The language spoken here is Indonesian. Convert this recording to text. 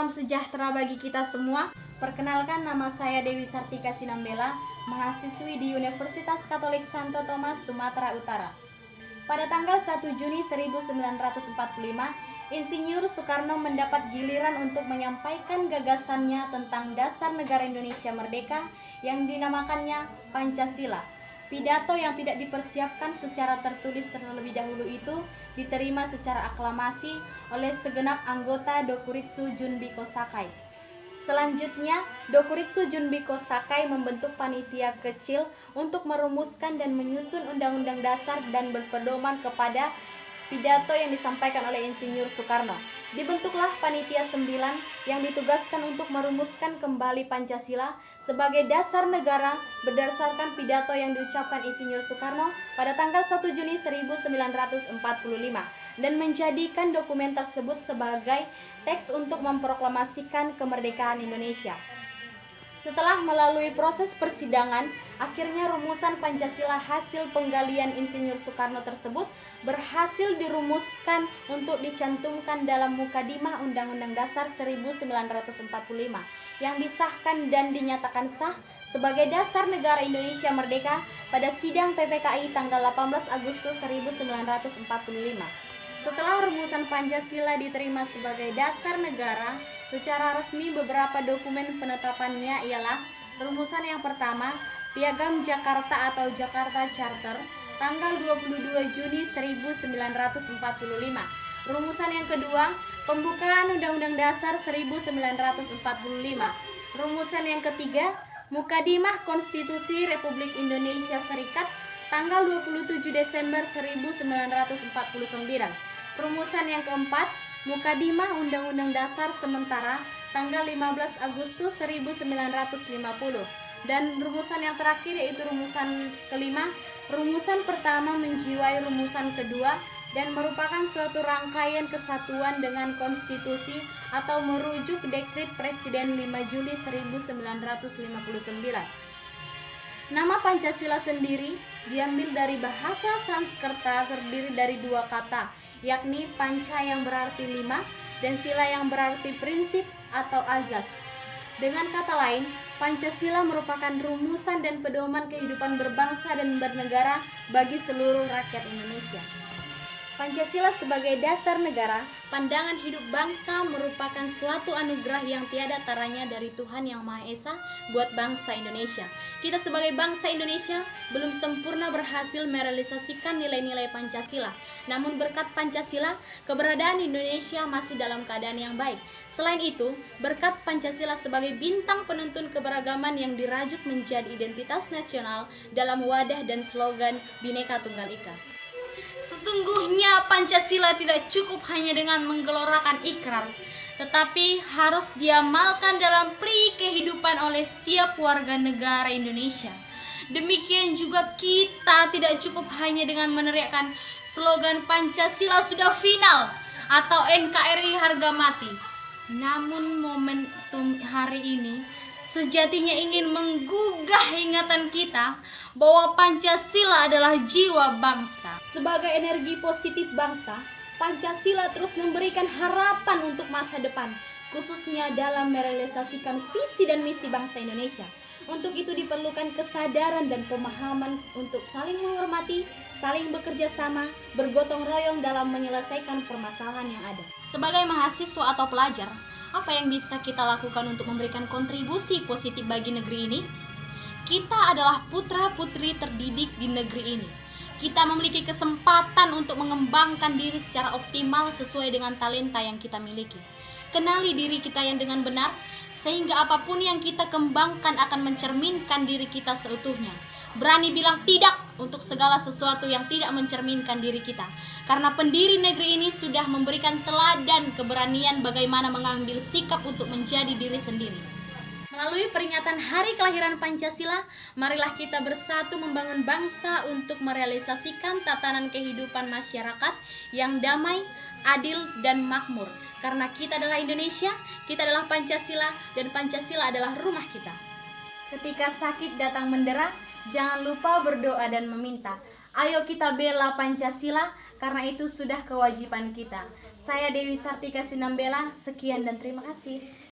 Salam sejahtera bagi kita semua. Perkenalkan, nama saya Dewi Sartika Sinambela, mahasiswi di Universitas Katolik Santo Thomas, Sumatera Utara. Pada tanggal 1 Juni 1945, Insinyur Soekarno mendapat giliran untuk menyampaikan gagasannya tentang dasar negara Indonesia merdeka yang dinamakannya Pancasila. Pidato yang tidak dipersiapkan secara tertulis terlebih dahulu itu diterima secara aklamasi oleh segenap anggota Dokuritsu Junbiko Sakai. Selanjutnya, Dokuritsu Junbiko Sakai membentuk panitia kecil untuk merumuskan dan menyusun undang-undang dasar dan berpedoman kepada pidato yang disampaikan oleh Insinyur Soekarno. Dibentuklah panitia 9 yang ditugaskan untuk merumuskan kembali Pancasila sebagai dasar negara berdasarkan pidato yang diucapkan Insinyur Soekarno pada tanggal 1 Juni 1945 dan menjadikan dokumen tersebut sebagai teks untuk memproklamasikan kemerdekaan Indonesia. Setelah melalui proses persidangan, akhirnya rumusan Pancasila hasil penggalian Insinyur Soekarno tersebut berhasil dirumuskan untuk dicantumkan dalam Mukadimah Undang-Undang Dasar 1945 yang disahkan dan dinyatakan sah sebagai dasar negara Indonesia merdeka pada sidang PPKI tanggal 18 Agustus 1945. Setelah rumusan Pancasila diterima sebagai dasar negara, secara resmi beberapa dokumen penetapannya ialah rumusan yang pertama, Piagam Jakarta atau Jakarta Charter, tanggal 22 Juni 1945. Rumusan yang kedua, Pembukaan Undang-Undang Dasar 1945. Rumusan yang ketiga, Mukadimah Konstitusi Republik Indonesia Serikat, tanggal 27 Desember 1949. Rumusan yang keempat, Mukadimah Undang-Undang Dasar Sementara, tanggal 15 Agustus 1950. Dan rumusan yang terakhir yaitu rumusan kelima, rumusan pertama menjiwai rumusan kedua dan merupakan suatu rangkaian kesatuan dengan konstitusi atau merujuk dekret Presiden 5 Juli 1959. Nama Pancasila sendiri diambil dari bahasa Sanskerta terdiri dari dua kata, yakni panca yang berarti lima dan sila yang berarti prinsip atau azas. Dengan kata lain, Pancasila merupakan rumusan dan pedoman kehidupan berbangsa dan bernegara bagi seluruh rakyat Indonesia. Pancasila sebagai dasar negara, pandangan hidup bangsa merupakan suatu anugerah yang tiada taranya dari Tuhan Yang Maha Esa buat bangsa Indonesia. Kita sebagai bangsa Indonesia belum sempurna berhasil merealisasikan nilai-nilai Pancasila. Namun berkat Pancasila, keberadaan Indonesia masih dalam keadaan yang baik. Selain itu, berkat Pancasila sebagai bintang penuntun keberagaman yang dirajut menjadi identitas nasional dalam wadah dan slogan Bhinneka Tunggal Ika. Sesungguhnya Pancasila tidak cukup hanya dengan menggelorakan ikrar, tetapi harus diamalkan dalam pri kehidupan oleh setiap warga negara Indonesia. Demikian juga kita tidak cukup hanya dengan meneriakkan slogan Pancasila sudah final atau NKRI harga mati. Namun momentum hari ini sejatinya ingin menggugah ingatan kita bahwa Pancasila adalah jiwa bangsa. Sebagai energi positif bangsa, Pancasila terus memberikan harapan untuk masa depan, khususnya dalam merealisasikan visi dan misi bangsa Indonesia. Untuk itu diperlukan kesadaran dan pemahaman untuk saling menghormati, saling bekerja sama, bergotong royong dalam menyelesaikan permasalahan yang ada. Sebagai mahasiswa atau pelajar, apa yang bisa kita lakukan untuk memberikan kontribusi positif bagi negeri ini? Kita adalah putra-putri terdidik di negeri ini. Kita memiliki kesempatan untuk mengembangkan diri secara optimal sesuai dengan talenta yang kita miliki. Kenali diri kita yang dengan benar, sehingga apapun yang kita kembangkan akan mencerminkan diri kita seutuhnya. Berani bilang tidak untuk segala sesuatu yang tidak mencerminkan diri kita. Karena pendiri negeri ini sudah memberikan teladan keberanian bagaimana mengambil sikap untuk menjadi diri sendiri. Melalui peringatan hari kelahiran Pancasila, marilah kita bersatu membangun bangsa untuk merealisasikan tatanan kehidupan masyarakat yang damai, adil, dan makmur. Karena kita adalah Indonesia, kita adalah Pancasila, dan Pancasila adalah rumah kita. Ketika sakit datang mendera, jangan lupa berdoa dan meminta. Ayo kita bela Pancasila, karena itu sudah kewajiban kita. Saya Dewi Sartika Sinambela, sekian dan terima kasih.